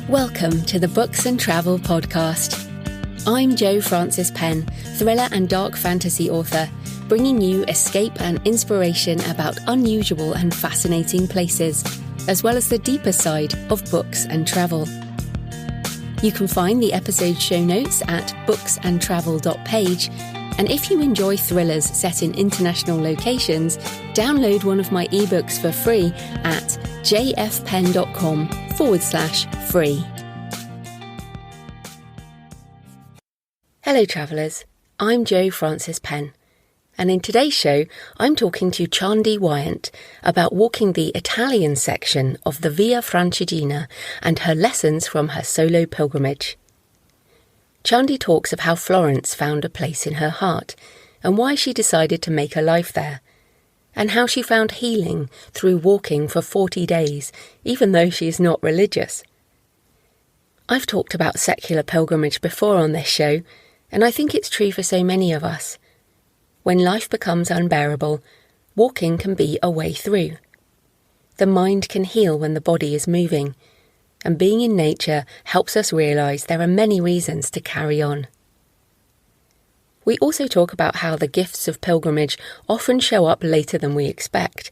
Welcome to the Books and Travel podcast. I'm Jo Frances Penn, thriller and dark fantasy author, bringing you escape and inspiration about unusual and fascinating places, as well as the deeper side of books and travel. You can find the episode show notes at booksandtravel.page, and if you enjoy thrillers set in international locations, download one of my ebooks for free at jfpen.com/free. Hello travellers, I'm Jo Frances Penn, and in today's show I'm talking to Chandi Wyant about walking the Italian section of the Via Francigena and her lessons from her solo pilgrimage. Chandi talks of how Florence found a place in her heart and why she decided to make a life there, and how she found healing through walking for 40 days, even though she is not religious. I've talked about secular pilgrimage before on this show, and I think it's true for so many of us. When life becomes unbearable, walking can be a way through. The mind can heal when the body is moving, and being in nature helps us realise there are many reasons to carry on. We also talk about how the gifts of pilgrimage often show up later than we expect,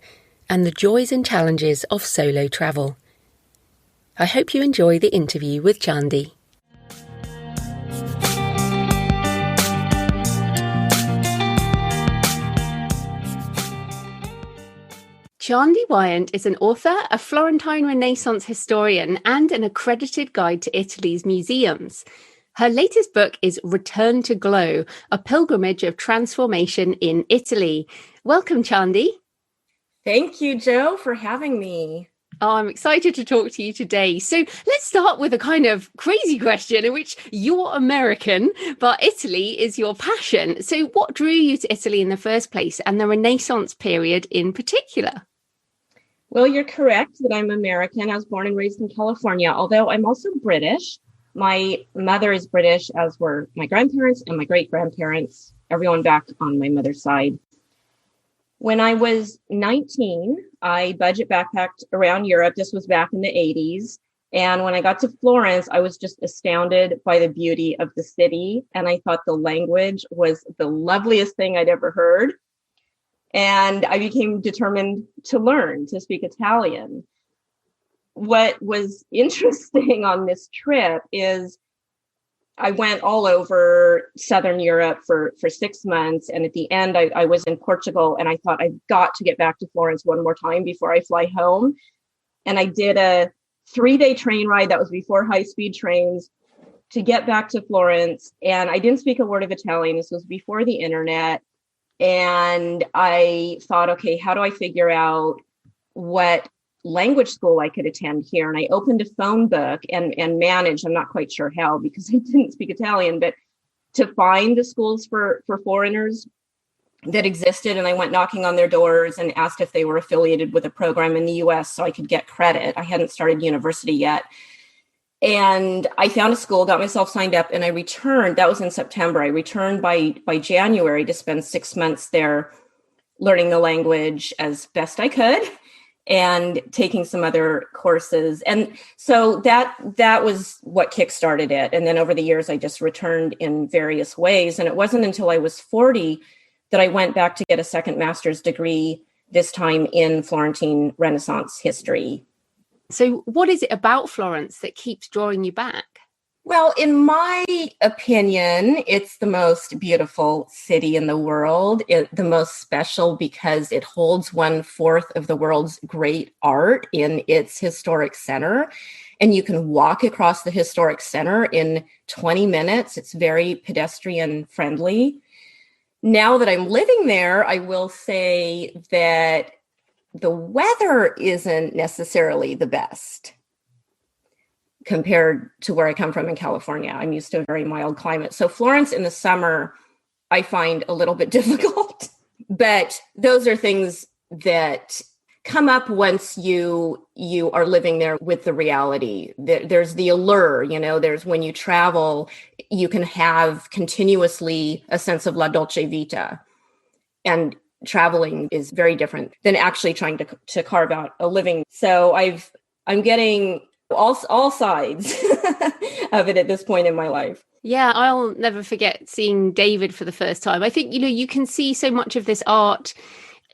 and the joys and challenges of solo travel. I hope you enjoy the interview with Chandi. Chandi Wyant is an author, a Florentine Renaissance historian, and an accredited guide to Italy's museums. Her latest book is Return to Glow, a pilgrimage of transformation in Italy. Welcome, Chandi. Thank you, Jo, for having me. Oh, I'm excited to talk to you today. So let's start with a kind of crazy question in which you're American, but Italy is your passion. So what drew you to Italy in the first place, and the Renaissance period in particular? Well, you're correct that I'm American. I was born and raised in California, although I'm also British. My mother is British, as were my grandparents and my great-grandparents, everyone back on my mother's side. When I was 19, I budget backpacked around Europe. This was back in the 80s. And when I got to Florence, I was just astounded by the beauty of the city. And I thought the language was the loveliest thing I'd ever heard. And I became determined to learn to speak Italian. What was interesting on this trip is I went all over Southern Europe for 6 months. And at the end, I was in Portugal, and I thought, I've got to get back to Florence one more time before I fly home. And I did a 3-day train ride that was before high-speed trains to get back to Florence. And I didn't speak a word of Italian. This was before the internet. And I thought, okay, how do I figure out what language school I could attend here? And I opened a phone book and managed, I'm not quite sure how because I didn't speak Italian, but to find the schools for foreigners that existed. And I went knocking on their doors and asked if they were affiliated with a program in the US so I could get credit. I hadn't started university yet. And I found a school, got myself signed up, and I returned. That was in September. I returned by January to spend 6 months there learning the language as best I could and taking some other courses. And so that was what kickstarted it. And then over the years, I just returned in various ways. And it wasn't until I was 40 that I went back to get a second master's degree, this time in Florentine Renaissance history. So what is it about Florence that keeps drawing you back? Well, in my opinion, it's the most beautiful city in the world, the most special because it holds 1/4 of the world's great art in its historic center. And you can walk across the historic center in 20 minutes. It's very pedestrian friendly. Now that I'm living there, I will say that the weather isn't necessarily the best compared to where I come from in California. I'm used to a very mild climate. So Florence in the summer, I find a little bit difficult, but those are things that come up once you are living there with the reality. There's the allure, there's when you travel, you can have continuously a sense of la dolce vita. And traveling is very different than actually trying to carve out a living. So I'm getting all sides of it at this point in my life. Yeah, I'll never forget seeing David for the first time. I think, you can see so much of this art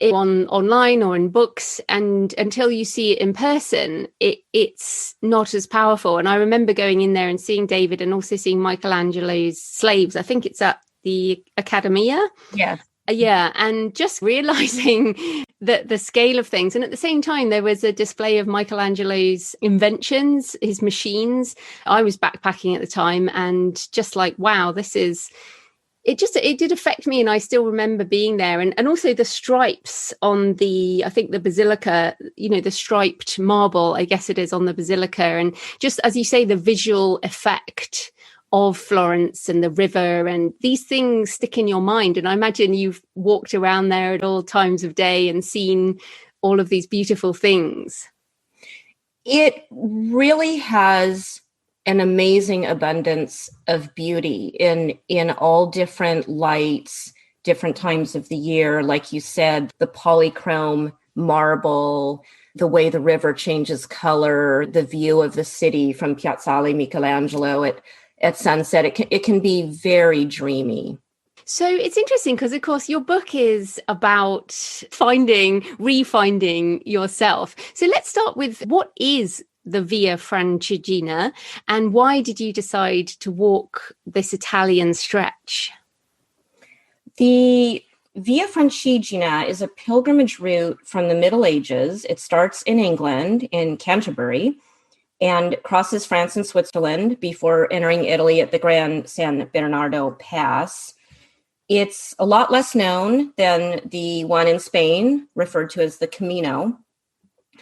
online or in books, and until you see it in person, it's not as powerful. And I remember going in there and seeing David, and also seeing Michelangelo's slaves. I think it's at the Accademia. Yeah, and just realizing that the scale of things. And at the same time, there was a display of Michelangelo's inventions, his machines. I was backpacking at the time, and just like, wow, it did affect me. And I still remember being there, and also the stripes on I think the basilica, the striped marble, I guess it is, on the basilica. And just, as you say, the visual effect of Florence and the river, and these things stick in your mind. And I imagine you've walked around there at all times of day and seen all of these beautiful things. It really has an amazing abundance of beauty in all different lights, different times of the year. Like you said, the polychrome marble, the way the river changes color, the view of the city from Piazzale Michelangelo at sunset. It can be very dreamy. So it's interesting because, of course, your book is about refinding yourself. So let's start with, what is the Via Francigena, and why did you decide to walk this Italian stretch? The Via Francigena is a pilgrimage route from the Middle Ages. It starts in England, in Canterbury, and crosses France and Switzerland before entering Italy at the Gran San Bernardo Pass. It's a lot less known than the one in Spain, referred to as the Camino.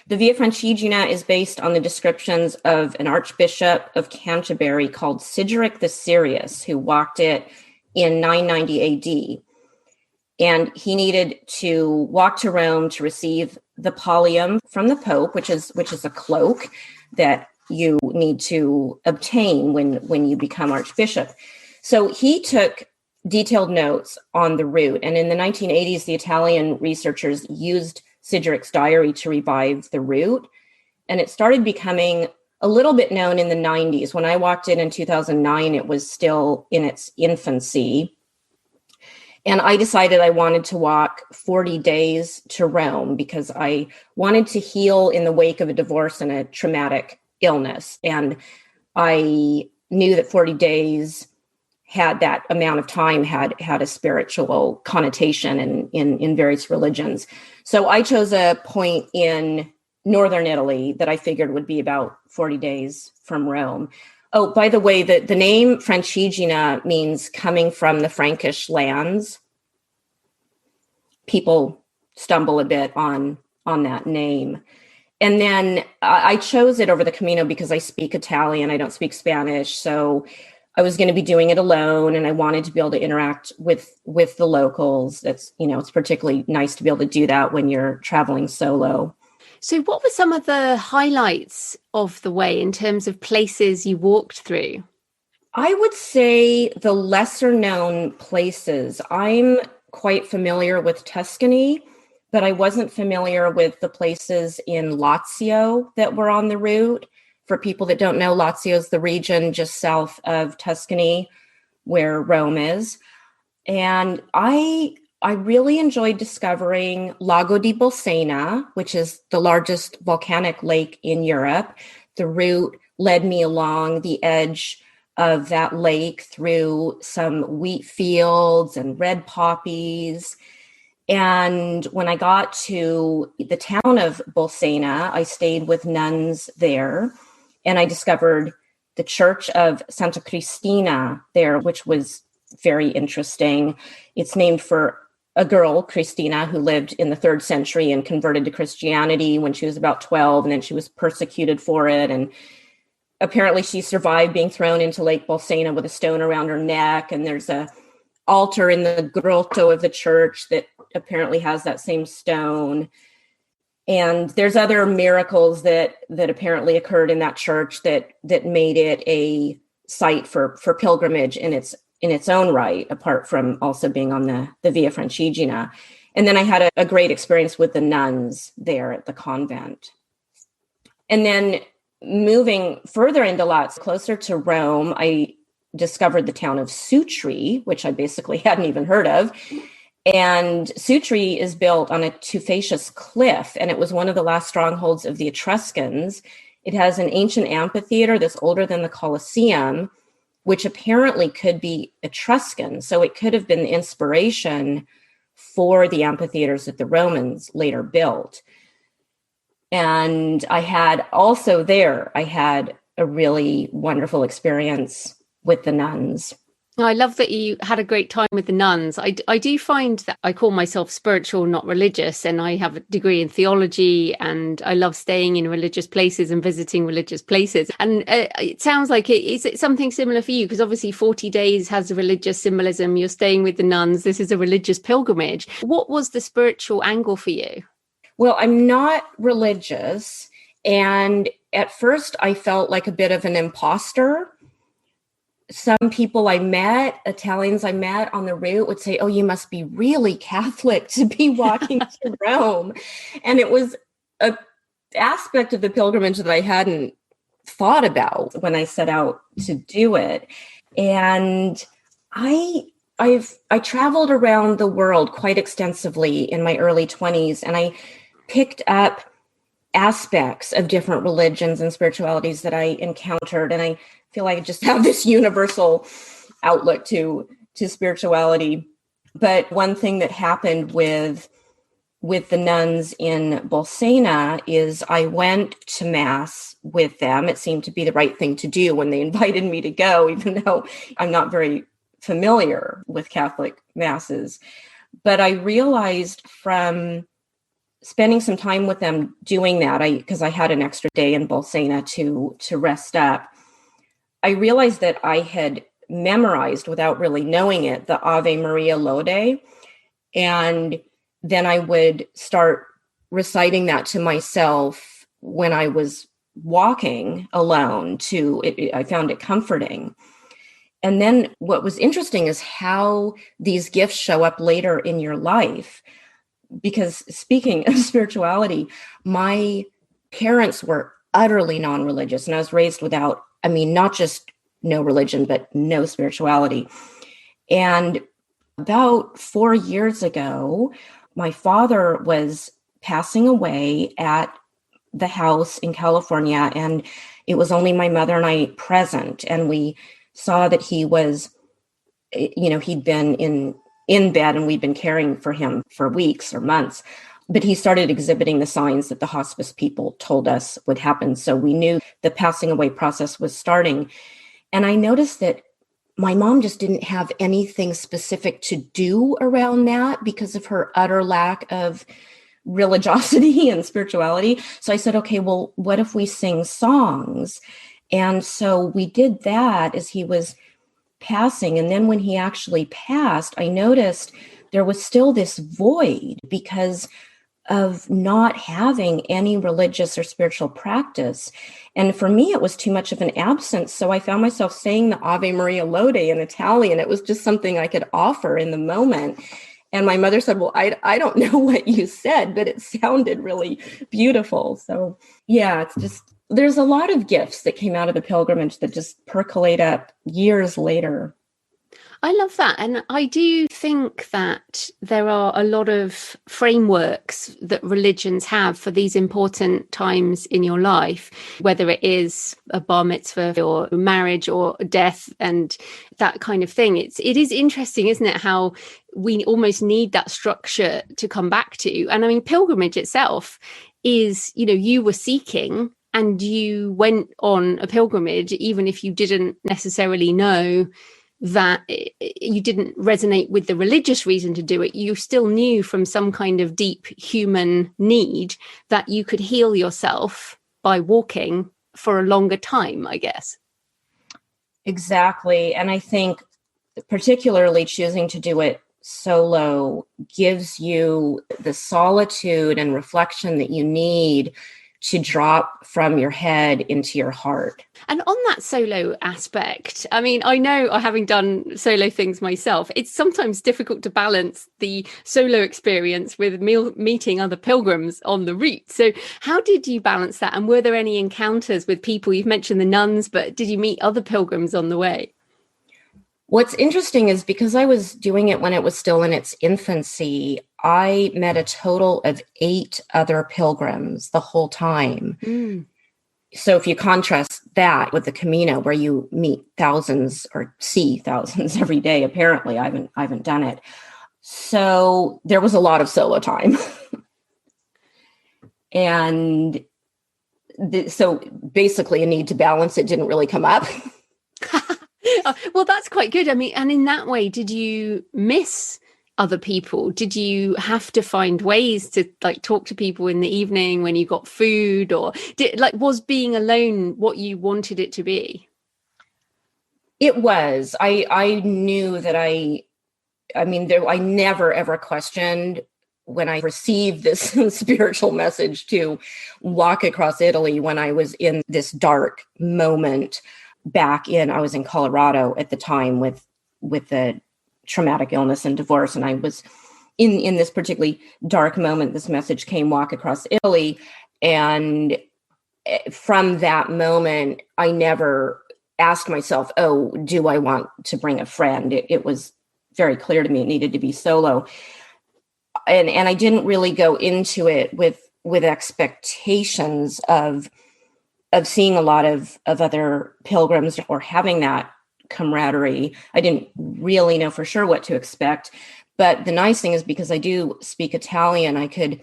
The Via Francigena is based on the descriptions of an Archbishop of Canterbury called Sigeric the Serious, who walked it in 990 AD. And he needed to walk to Rome to receive the pallium from the Pope, which is a cloak that you need to obtain when you become Archbishop. So he took detailed notes on the route. And in the 1980s, the Italian researchers used Sigeric's diary to revive the route. And it started becoming a little bit known in the 90s. When I walked in 2009, it was still in its infancy. And I decided I wanted to walk 40 days to Rome because I wanted to heal in the wake of a divorce and a traumatic illness. And I knew that 40 days had that amount of time had a spiritual connotation in various religions. So I chose a point in northern Italy that I figured would be about 40 days from Rome. Oh, by the way, the name Francigena means coming from the Frankish lands. People stumble a bit on that name. And then I chose it over the Camino because I speak Italian. I don't speak Spanish. So I was going to be doing it alone, and I wanted to be able to interact with the locals. It's particularly nice to be able to do that when you're traveling solo. So what were some of the highlights of the way in terms of places you walked through? I would say the lesser known places. I'm quite familiar with Tuscany, but I wasn't familiar with the places in Lazio that were on the route. For people that don't know, Lazio is the region just south of Tuscany where Rome is. And I really enjoyed discovering Lago di Bolsena, which is the largest volcanic lake in Europe. The route led me along the edge of that lake through some wheat fields and red poppies. And when I got to the town of Bolsena, I stayed with nuns there, and I discovered the church of Santa Cristina there, which was very interesting. It's named for a girl, Christina, who lived in the 3rd century and converted to Christianity when she was about 12, and then she was persecuted for it. And apparently she survived being thrown into Lake Bolsena with a stone around her neck. And there's a altar in the grotto of the church that apparently has that same stone. And there's other miracles that apparently occurred in that church that made it a site for pilgrimage in its own right, apart from also being on the Via Francigena. And then I had a great experience with the nuns there at the convent. And then moving further into lots closer to Rome, I discovered the town of Sutri, which I basically hadn't even heard of. And Sutri is built on a tufaceous cliff, and it was one of the last strongholds of the Etruscans. It has an ancient amphitheater that's older than the Colosseum, which apparently could be Etruscan. So it could have been the inspiration for the amphitheaters that the Romans later built. And I had a really wonderful experience with the nuns. I love that you had a great time with the nuns. I do find that I call myself spiritual, not religious, and I have a degree in theology, and I love staying in religious places and visiting religious places. And it sounds like is it something similar for you? Because obviously 40 days has a religious symbolism. You're staying with the nuns. This is a religious pilgrimage. What was the spiritual angle for you? Well, I'm not religious. And at first I felt like a bit of an imposter. Some people I met, Italians I met on the route, would say, "Oh, you must be really Catholic to be walking to Rome." And it was an aspect of the pilgrimage that I hadn't thought about when I set out to do it. And I traveled around the world quite extensively in my early 20s, and I picked up aspects of different religions and spiritualities that I encountered. And I feel like I just have this universal outlook to spirituality. But one thing that happened with the nuns in Bolsena is I went to Mass with them. It seemed to be the right thing to do when they invited me to go, even though I'm not very familiar with Catholic Masses. But I realized from spending some time with them doing that, because I had an extra day in Bolsena to rest up, I realized that I had memorized, without really knowing it, the Ave Maria Lode. And then I would start reciting that to myself when I was walking alone I found it comforting. And then what was interesting is how these gifts show up later in your life. Because speaking of spirituality, my parents were utterly non-religious, and I was raised without, not just no religion, but no spirituality. And about 4 years ago, my father was passing away at the house in California, and it was only my mother and I present. And we saw that he was, he'd been in bed, and we'd been caring for him for weeks or months, but he started exhibiting the signs that the hospice people told us would happen. So we knew the passing away process was starting. And I noticed that my mom just didn't have anything specific to do around that because of her utter lack of religiosity and spirituality. So I said, okay, well, what if we sing songs? And so we did that as he was passing. And then when he actually passed, I noticed there was still this void because of not having any religious or spiritual practice. And for me, it was too much of an absence. So I found myself saying the Ave Maria Lode in Italian. It was just something I could offer in the moment. And my mother said, "Well, I don't know what you said, but it sounded really beautiful." So yeah, it's just, there's a lot of gifts that came out of the pilgrimage that just percolate up years later. I love that. And I do think that there are a lot of frameworks that religions have for these important times in your life, whether it is a bar mitzvah or marriage or death and that kind of thing. It is interesting, isn't it, how we almost need that structure to come back to. And pilgrimage itself is, you were seeking and you went on a pilgrimage, even if you didn't necessarily know that you didn't resonate with the religious reason to do it. You still knew from some kind of deep human need that you could heal yourself by walking for a longer time, I guess. Exactly. And I think particularly choosing to do it solo gives you the solitude and reflection that you need to drop from your head into your heart. And on that solo aspect, I mean, I know, having done solo things myself, it's sometimes difficult to balance the solo experience with meeting other pilgrims on the route. So how did you balance that? And were there any encounters with people? You've mentioned the nuns, but did you meet other pilgrims on the way? What's interesting is because I was doing it when it was still in its infancy, I met a total of 8 other pilgrims the whole time. Mm. So if you contrast that with the Camino, where you meet thousands or see thousands every day, apparently, I haven't done it. So there was a lot of solo time. And so basically a need to balance it didn't really come up. Well, that's quite good. I mean, and in that way, did you miss other people? Did you have to find ways to like talk to people in the evening when you got food, or was being alone what you wanted it to be? It was. I knew that I never ever questioned when I received this spiritual message to walk across Italy when I was in this dark moment I was in Colorado at the time with the traumatic illness and divorce. And I was in this particularly dark moment, this message came, walk across Italy. And from that moment, I never asked myself, oh, do I want to bring a friend? It was very clear to me it needed to be solo. And I didn't really go into it with expectations of seeing a lot of other pilgrims or having that camaraderie. I didn't really know for sure what to expect. But the nice thing is, because I do speak Italian, I could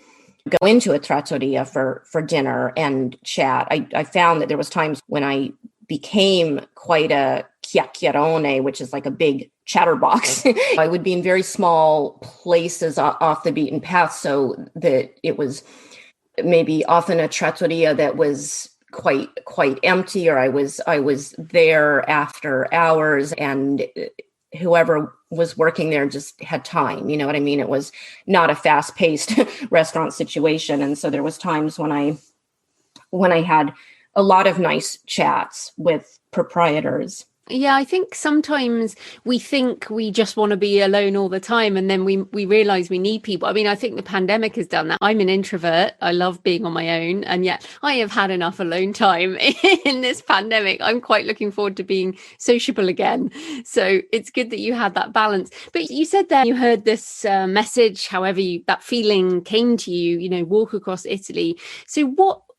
go into a trattoria for dinner and chat. I found that there was times when I became quite a chiacchierone, which is like a big chatterbox. I would be in very small places off the beaten path, so that it was maybe often a trattoria that was quite empty, or I was there after hours, and whoever was working there just had time. You know what I mean? It was not a fast-paced restaurant situation. And so there was times when I had a lot of nice chats with proprietors. Yeah, I think sometimes we think we just want to be alone all the time, and then we realize we need people. I mean, I think the pandemic has done that. I'm an introvert. I love being on my own, and yet I have had enough alone time in this pandemic. I'm quite looking forward to being sociable again. So it's good that you had that balance. But you said there you heard this message, however that feeling came to you, walk across Italy. So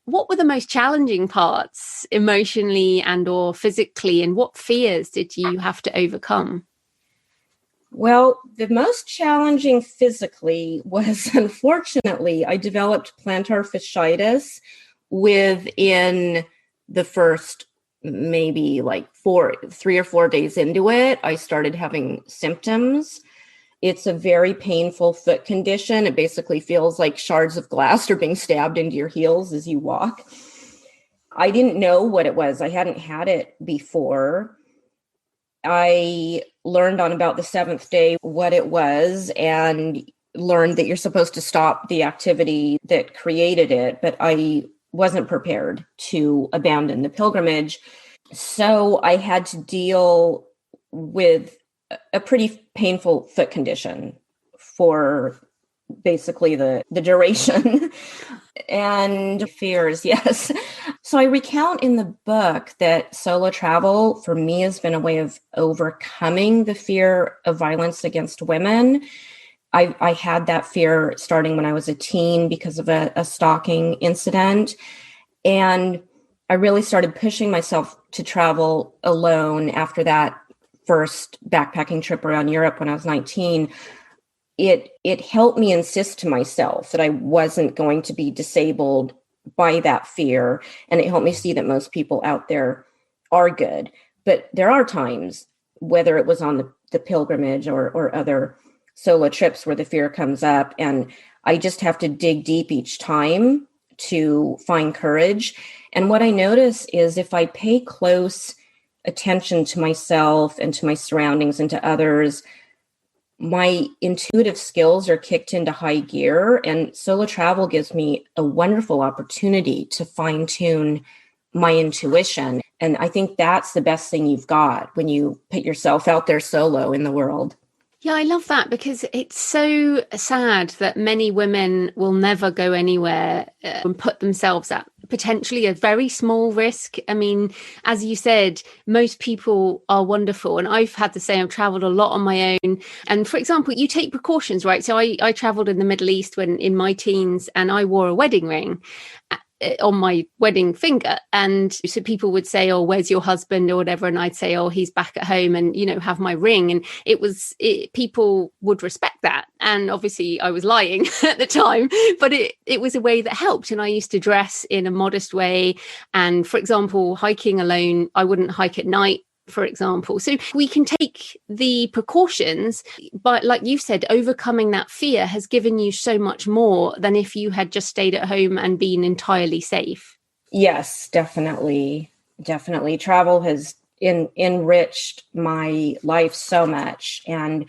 what were the most challenging parts emotionally and or physically, and what fears did you have to overcome? Well, the most challenging physically was, unfortunately, I developed plantar fasciitis within the first maybe like 3 or 4 days into it. I started having symptoms. It's a very painful foot condition. It basically feels like shards of glass are being stabbed into your heels as you walk. I didn't know what it was. I hadn't had it before. I learned on about the 7th day what it was, and learned that you're supposed to stop the activity that created it, but I wasn't prepared to abandon the pilgrimage. So I had to deal with a pretty painful foot condition for basically the duration. And fears, yes. So I recount in the book that solo travel for me has been a way of overcoming the fear of violence against women. I had that fear starting when I was a teen because of a stalking incident. And I really started pushing myself to travel alone after that first backpacking trip around Europe when I was 19. It helped me insist to myself that I wasn't going to be disabled by that fear. And it helped me see that most people out there are good. But there are times, whether it was on the pilgrimage or other solo trips, where the fear comes up, and I just have to dig deep each time to find courage. And what I notice is if I pay close attention to myself and to my surroundings and to others, my intuitive skills are kicked into high gear, and solo travel gives me a wonderful opportunity to fine tune my intuition. And I think that's the best thing you've got when you put yourself out there solo in the world. Yeah, I love that because it's so sad that many women will never go anywhere and put themselves at potentially a very small risk. I mean, as you said, most people are wonderful. And I've had the same, I've traveled a lot on my own. And for example, you take precautions, right? So I traveled in the Middle East when in my teens and I wore a wedding ring on my wedding finger. And so people would say, oh, where's your husband or whatever? And I'd say, oh, he's back at home and, have my ring. And people would respect that. And obviously I was lying at the time, but it was a way that helped. And I used to dress in a modest way. And for example, hiking alone, I wouldn't hike at night, for example. So we can take the precautions, but like you said, overcoming that fear has given you so much more than if you had just stayed at home and been entirely safe. Yes, definitely. Definitely. Travel has enriched my life so much. And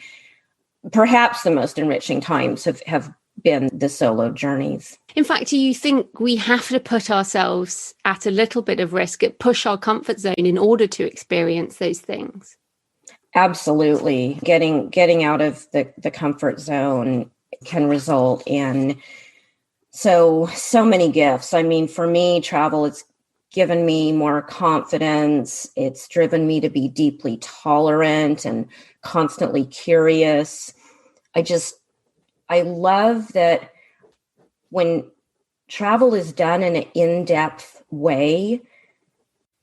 perhaps the most enriching times have been the solo journeys. In fact, do you think we have to put ourselves at a little bit of risk, push our comfort zone in order to experience those things? Absolutely. Getting out of the comfort zone can result in so many gifts. I mean, for me, travel, it's given me more confidence. It's driven me to be deeply tolerant and constantly curious. I love that when travel is done in an in-depth way,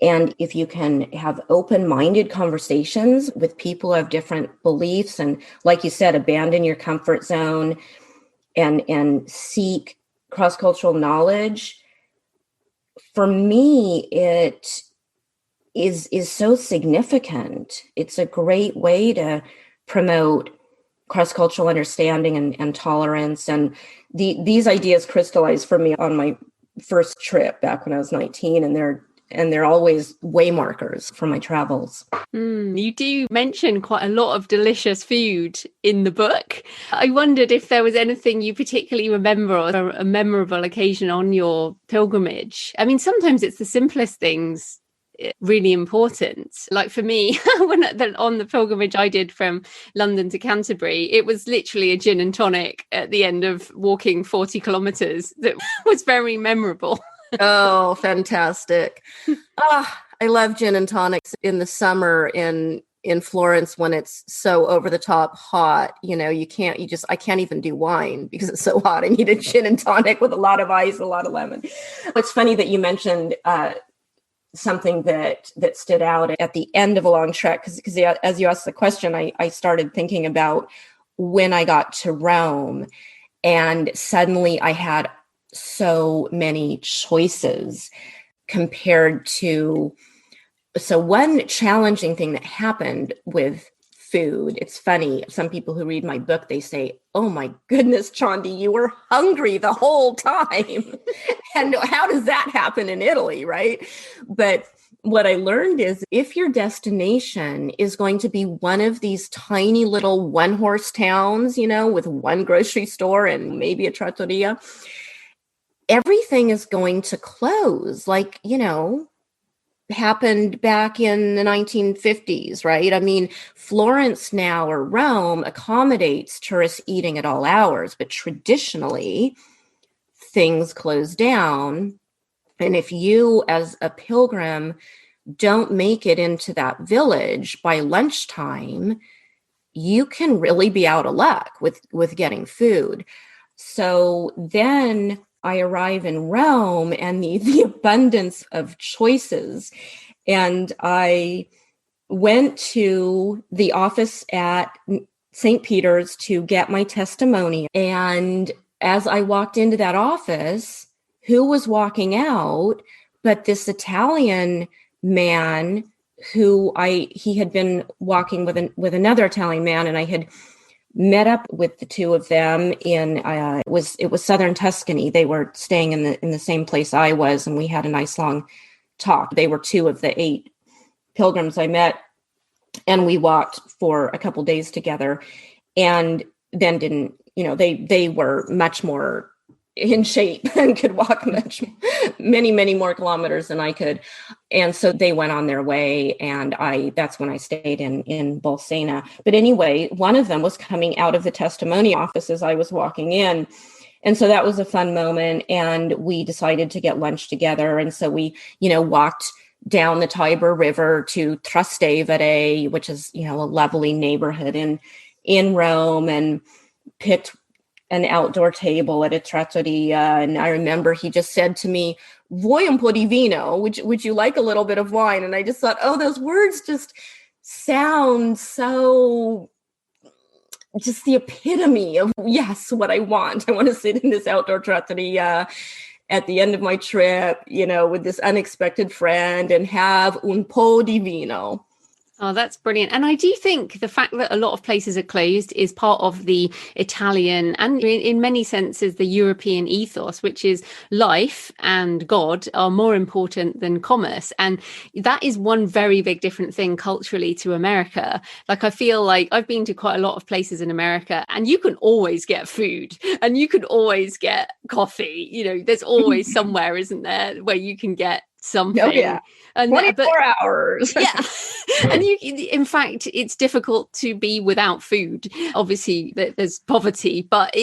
and if you can have open-minded conversations with people who have different beliefs, and like you said, abandon your comfort zone and seek cross-cultural knowledge, for me, it is so significant. It's a great way to promote cross-cultural understanding and tolerance. And these ideas crystallized for me on my first trip back when I was 19, and they're always way markers for my travels. You do mention quite a lot of delicious food in the book. I wondered if there was anything you particularly remember or a memorable occasion on your pilgrimage. I mean, sometimes it's the simplest things really important. Like for me, on the pilgrimage I did from London to Canterbury, it was literally a gin and tonic at the end of walking 40 kilometers that was very memorable. Oh, fantastic. I love gin and tonics in the summer in Florence when it's so over the top hot. I can't even do wine because it's so hot. I need a gin and tonic with a lot of ice, a lot of lemon. It's funny that you mentioned something that stood out at the end of a long trek, because as you asked the question, I started thinking about when I got to Rome, and suddenly I had so many choices compared to. So one challenging thing that happened with food, it's funny, some people who read my book, they say, oh my goodness, Chandi, you were hungry the whole time. And how does that happen in Italy, right? But what I learned is if your destination is going to be one of these tiny little one-horse towns, with one grocery store and maybe a trattoria, everything is going to close, happened back in the 1950s, right? I mean, Florence now, or Rome, accommodates tourists eating at all hours, but traditionally things close down. And if you as a pilgrim don't make it into that village by lunchtime, you can really be out of luck with getting food. So then I arrive in Rome and the abundance of choices. And I went to the office at St. Peter's to get my testimony. And as I walked into that office, who was walking out but this Italian man who he had been walking with another Italian man, and I had met up with the two of them in it was southern Tuscany. They were staying in the same place I was, and we had a nice long talk. They were 2 of the 8 pilgrims I met, and we walked for a couple days together. and then didn't, they were much more in shape and could walk many more kilometers than I could. And so they went on their way, and that's when I stayed in Bolsena. But anyway, one of them was coming out of the testimony office as I was walking in. And so that was a fun moment, and we decided to get lunch together. And so we, walked down the Tiber River to Trastevere, which is, a lovely neighborhood in Rome, and picked an outdoor table at a trattoria. And I remember he just said to me, "Vuoi un po' di vino? Would you like a little bit of wine?" And I just thought, oh, those words just sound so, just the epitome of, yes, what I want. I want to sit in this outdoor trattoria at the end of my trip, with this unexpected friend and have un po' di vino. Oh, that's brilliant. And I do think the fact that a lot of places are closed is part of the Italian and in many senses the European ethos, which is life and God are more important than commerce. And that is one very big different thing culturally to America. Like, I feel like I've been to quite a lot of places in America, and you can always get food and you can always get coffee. There's always somewhere, isn't there, where you can get something. Oh, yeah. And 24 hours. Yeah. And in fact, it's difficult to be without food. Obviously, there's poverty, but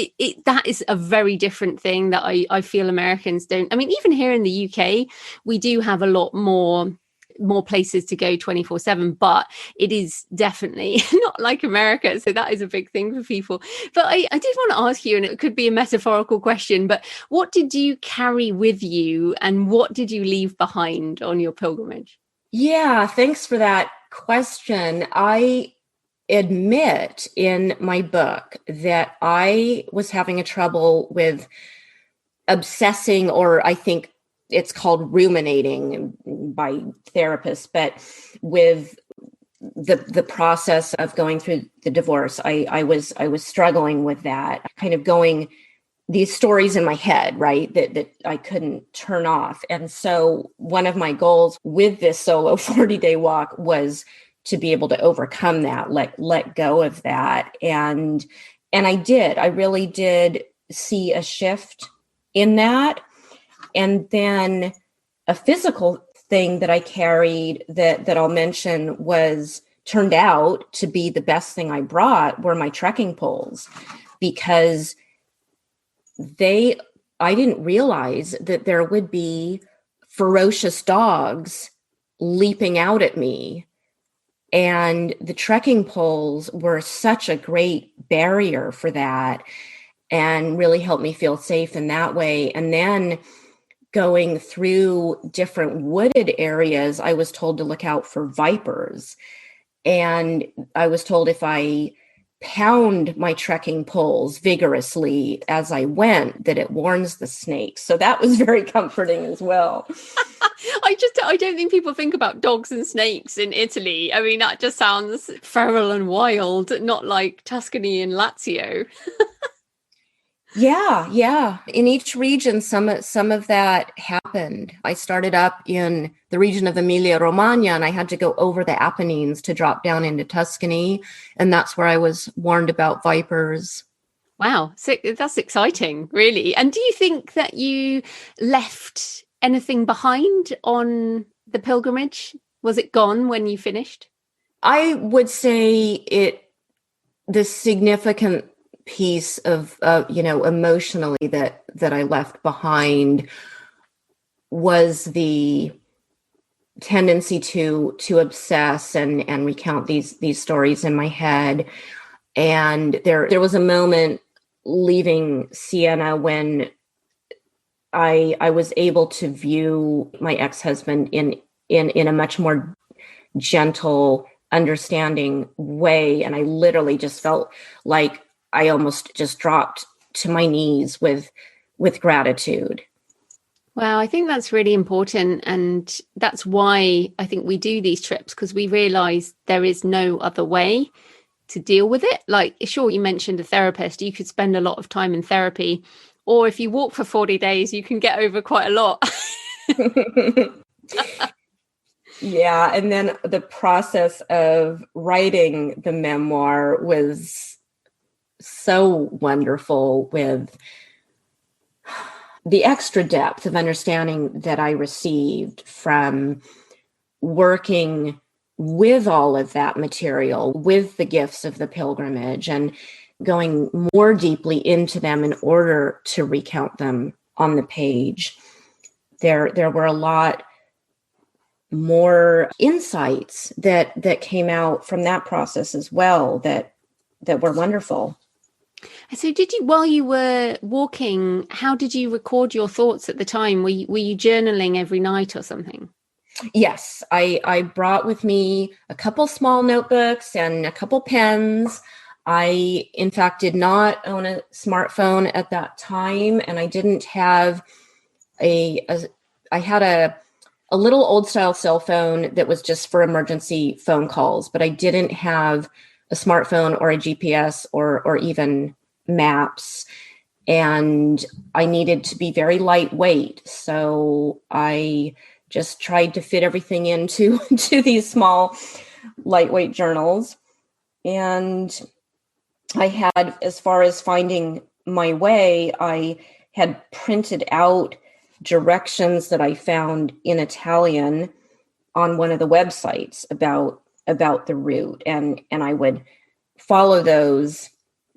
that is a very different thing that I feel Americans don't. I mean, even here in the UK, we do have a lot more places to go 24/7, but it is definitely not like America. So that is a big thing for people. But I did want to ask you, and it could be a metaphorical question, but what did you carry with you and what did you leave behind on your pilgrimage? Yeah, thanks for that question. I admit in my book that I was having a trouble with obsessing, or I think it's called ruminating by therapists, but with the process of going through the divorce. I was struggling with that, kind of going these stories in my head, right, that I couldn't turn off. And so one of my goals with this solo 40-day walk was to be able to overcome that, let go of that. And I did. I really did see a shift in that. And then a physical thing that I carried that I'll mention turned out to be the best thing I brought were my trekking poles, because I didn't realize that there would be ferocious dogs leaping out at me. And the trekking poles were such a great barrier for that and really helped me feel safe in that way. And then going through different wooded areas, I was told to look out for vipers. And I was told if I pound my trekking poles vigorously as I went, that it warns the snakes. So that was very comforting as well. I don't think people think about dogs and snakes in Italy. I mean, that just sounds feral and wild, not like Tuscany and Lazio. Yeah. In each region, some of that happened. I started up in the region of Emilia-Romagna, and I had to go over the Apennines to drop down into Tuscany. And that's where I was warned about vipers. Wow. So that's exciting, really. And do you think that you left anything behind on the pilgrimage? Was it gone when you finished? I would say the significant piece of emotionally that I left behind was the tendency to obsess and recount these stories in my head. And there was a moment leaving Siena when I was able to view my ex-husband in a much more gentle, understanding way. And I literally just felt like I almost just dropped to my knees with gratitude. Wow, I think that's really important. And that's why I think we do these trips, because we realize there is no other way to deal with it. Like, sure, you mentioned a therapist. You could spend a lot of time in therapy, or if you walk for 40 days, you can get over quite a lot. Yeah. And then the process of writing the memoir was so wonderful with the extra depth of understanding that I received from working with all of that material, with the gifts of the pilgrimage, and going more deeply into them in order to recount them on the page. There were a lot more insights that came out from that process as well that were wonderful. So while you were walking, how did you record your thoughts at the time? Were you journaling every night or something? Yes, I brought with me a couple small notebooks and a couple pens. I, in fact, did not own a smartphone at that time, and I didn't have I had a little old style cell phone that was just for emergency phone calls, but I didn't have a smartphone or a GPS or even maps. And I needed to be very lightweight. So I just tried to fit everything into to these small, lightweight journals. And I had, as far as finding my way, I had printed out directions that I found in Italian on one of the websites about the route. And I would follow those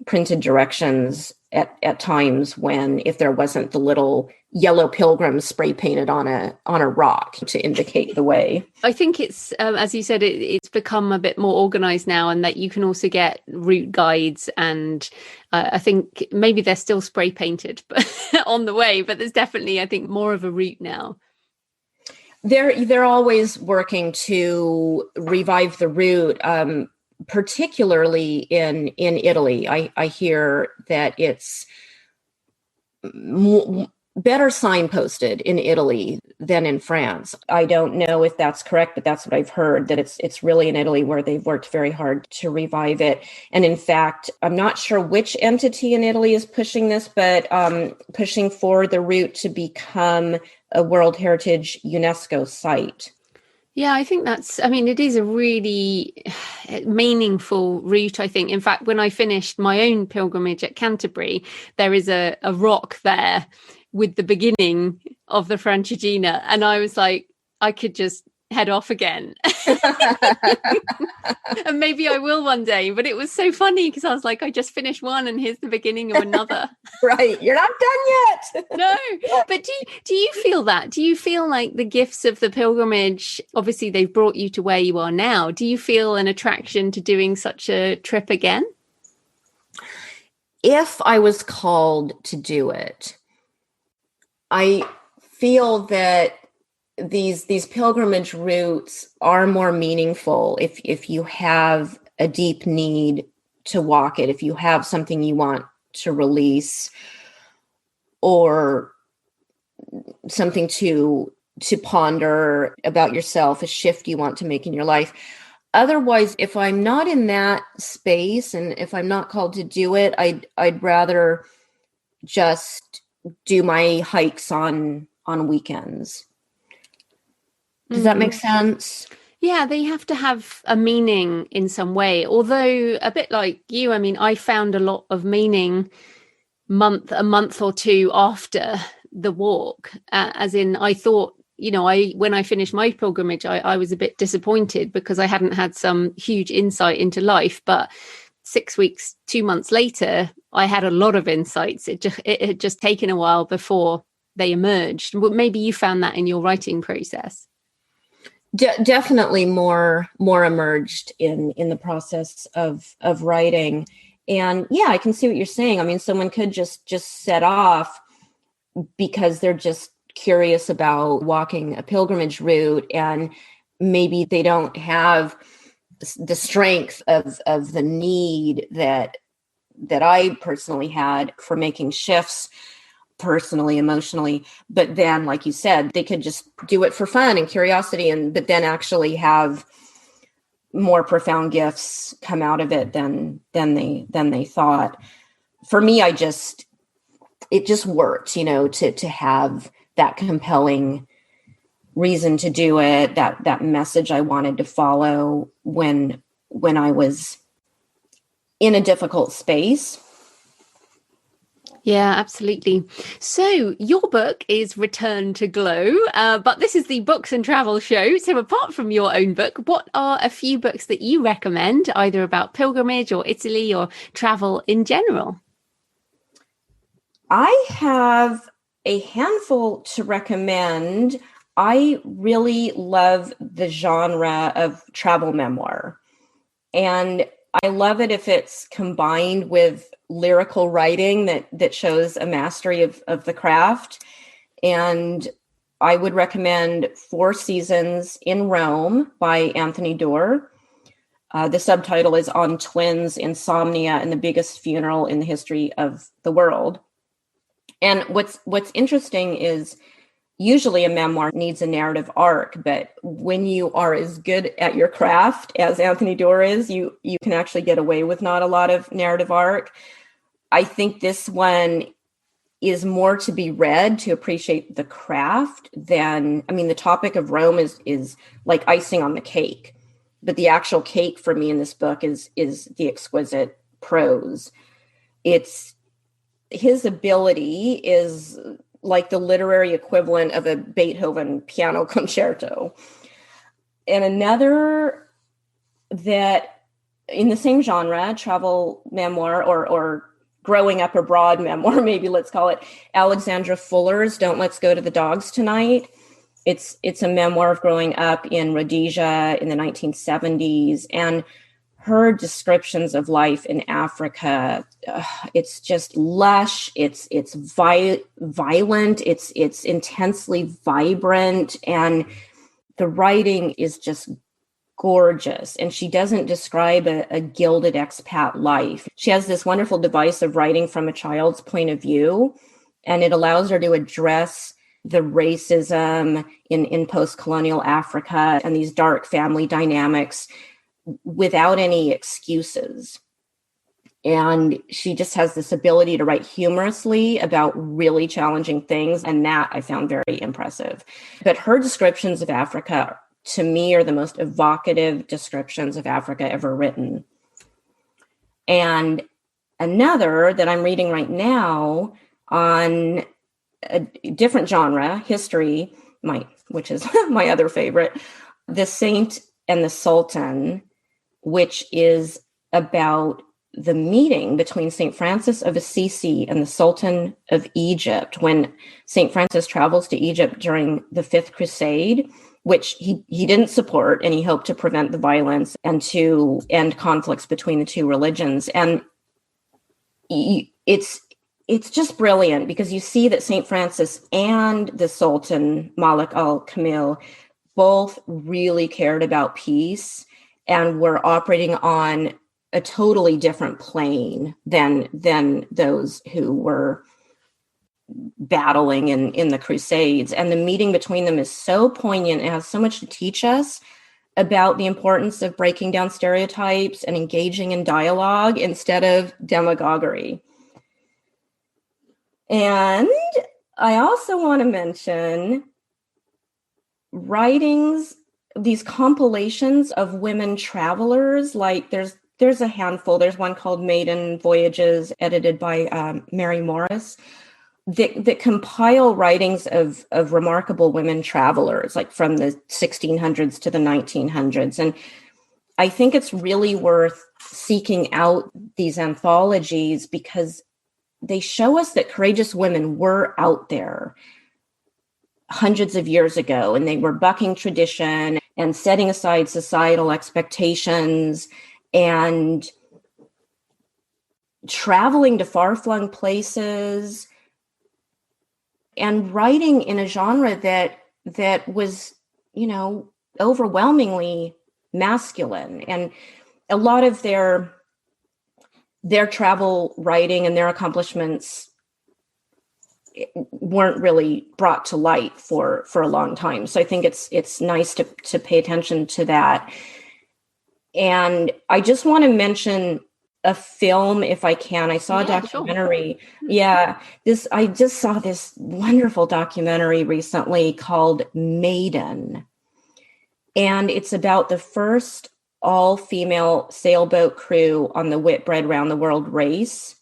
printed directions at times when, if there wasn't the little yellow pilgrim spray painted on a rock to indicate the way. I think it's, as you said, it's become a bit more organized now, and that you can also get route guides. And I think maybe they're still spray painted but on the way, but there's definitely, I think, more of a route now. They're always working to revive the route, particularly in Italy. I hear that it's better signposted in Italy than in France. I don't know if that's correct, but that's what I've heard, that it's really in Italy where they've worked very hard to revive it. And in fact, I'm not sure which entity in Italy is pushing this, but pushing for the route to become a World Heritage UNESCO site. Yeah, I think it is a really meaningful route, I think. In fact, when I finished my own pilgrimage at Canterbury, there is a rock there with the beginning of the Francigena. And I was like, I could just head off again. And maybe I will one day. But it was so funny because I was like, I just finished one and here's the beginning of another. Right. You're not done yet. No. But do you feel that? Do you feel like the gifts of the pilgrimage, obviously they've brought you to where you are now. Do you feel an attraction to doing such a trip again? If I was called to do it, I feel that these pilgrimage routes are more meaningful if you have a deep need to walk it, if you have something you want to release, or something to ponder about yourself, a shift you want to make in your life. Otherwise, if I'm not in that space and if I'm not called to do it, I'd rather just do my hikes on weekends. Does that make sense? Yeah, they have to have a meaning in some way. Although a bit like you, I found a lot of meaning a month or two after the walk, as in I thought, when I finished my pilgrimage, I was a bit disappointed because I hadn't had some huge insight into life. But 6 weeks, 2 months later, I had a lot of insights. It had just taken a while before they emerged. Maybe you found that in your writing process. Definitely more emerged in the process of writing. And yeah, I can see what you're saying. Someone could just set off because they're just curious about walking a pilgrimage route, and maybe they don't have the strength of the need that I personally had for making shifts personally, emotionally. But then, like you said, they could just do it for fun and curiosity, but then actually have more profound gifts come out of it than they thought. For me, it just worked, to have that compelling reason to do it, that message I wanted to follow when I was in a difficult space. Yeah, absolutely. So your book is Return to Glow, but this is the books and travel show. So apart from your own book, what are a few books that you recommend, either about pilgrimage or Italy or travel in general? I have a handful to recommend. I really love the genre of travel memoir. And I love it if it's combined with lyrical writing that shows a mastery of the craft. And I would recommend Four Seasons in Rome by Anthony Doerr. The subtitle is On Twins, Insomnia, and the Biggest Funeral in the History of the World. And what's interesting is usually a memoir needs a narrative arc, but when you are as good at your craft as Anthony Doerr is, you can actually get away with not a lot of narrative arc. I think this one is more to be read to appreciate the craft than, I mean, the topic of Rome is like icing on the cake, but the actual cake for me in this book is the exquisite prose. It's his ability is like the literary equivalent of a Beethoven piano concerto. And another that in the same genre, travel memoir or growing up abroad memoir, maybe let's call it, Alexandra Fuller's Don't Let's Go to the Dogs Tonight. It's a memoir of growing up in Rhodesia in the 1970s, and her descriptions of life in Africa, it's just lush. It's violent. It's intensely vibrant, and the writing is just gorgeous. And she doesn't describe a gilded expat life. She has this wonderful device of writing from a child's point of view, and it allows her to address the racism in post-colonial Africa and these dark family dynamics without any excuses. And she just has this ability to write humorously about really challenging things. And that I found very impressive. But her descriptions of Africa, to me, are the most evocative descriptions of Africa ever written. And another that I'm reading right now on a different genre, history, which is my other favorite, The Saint and the Sultan, which is about the meeting between St. Francis of Assisi and the Sultan of Egypt when St. Francis travels to Egypt during the Fifth Crusade, which he didn't support, and he hoped to prevent the violence and to end conflicts between the two religions. And it's just brilliant because you see that St. Francis and the Sultan, Malik al-Kamil, both really cared about peace and were operating on a totally different plane than those who were battling in the Crusades. And the meeting between them is so poignant. It has so much to teach us about the importance of breaking down stereotypes and engaging in dialogue instead of demagoguery. And I also want to mention writings, these compilations of women travelers. Like there's a handful. There's one called Maiden Voyages, edited by Mary Morris, that compile writings of remarkable women travelers, like from the 1600s to the 1900s. And I think it's really worth seeking out these anthologies because they show us that courageous women were out there hundreds of years ago, and they were bucking tradition and setting aside societal expectations and traveling to far-flung places and writing in a genre that was, overwhelmingly masculine. And a lot of their travel writing and their accomplishments weren't really brought to light for a long time. So I think it's nice to pay attention to that. And I just want to mention a film, if I can. I saw a documentary. Sure. Yeah, I just saw this wonderful documentary recently called Maiden. And it's about the first all-female sailboat crew on the Whitbread Round the World race.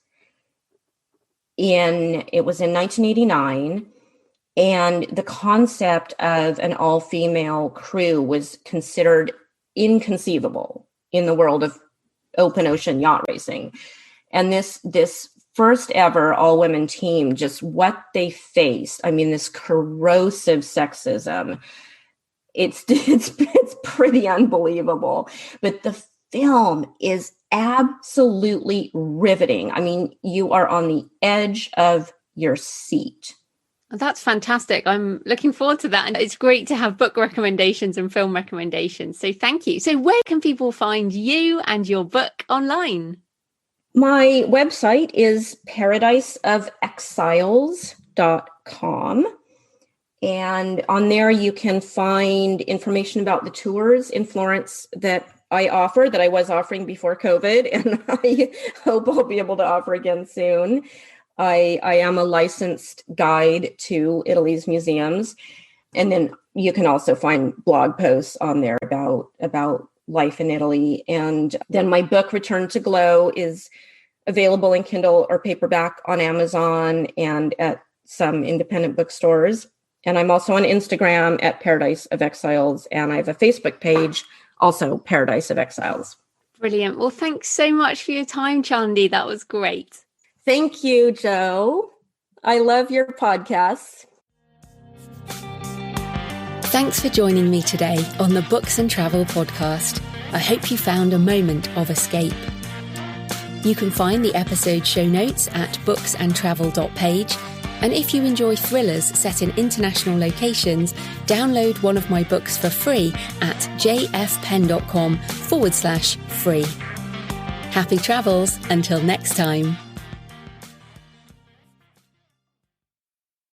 it was in 1989. And the concept of an all-female crew was considered inconceivable in the world of open ocean yacht racing. And this first ever all-women team, just what they faced, I mean, this corrosive sexism, it's pretty unbelievable. But the film is absolutely riveting. I mean, you are on the edge of your seat. That's fantastic. I'm looking forward to that. And it's great to have book recommendations and film recommendations. So thank you. So where can people find you and your book online? My website is paradiseofexiles.com. And on there, you can find information about the tours in Florence that I offer, that I was offering before COVID, and I hope I'll be able to offer again soon. I am a licensed guide to Italy's museums. And then you can also find blog posts on there about life in Italy. And then my book, Return to Glow, is available in Kindle or paperback on Amazon and at some independent bookstores. And I'm also on Instagram at Paradise of Exiles. And I have a Facebook page, also Paradise of Exiles. Brilliant. Well, thanks so much for your time, Chandi. That was great. Thank you, Jo. I love your podcasts. Thanks for joining me today on the Books and Travel podcast. I hope you found a moment of escape. You can find the episode show notes at booksandtravel.page. And if you enjoy thrillers set in international locations, download one of my books for free at jfpen.com/free. Happy travels until next time.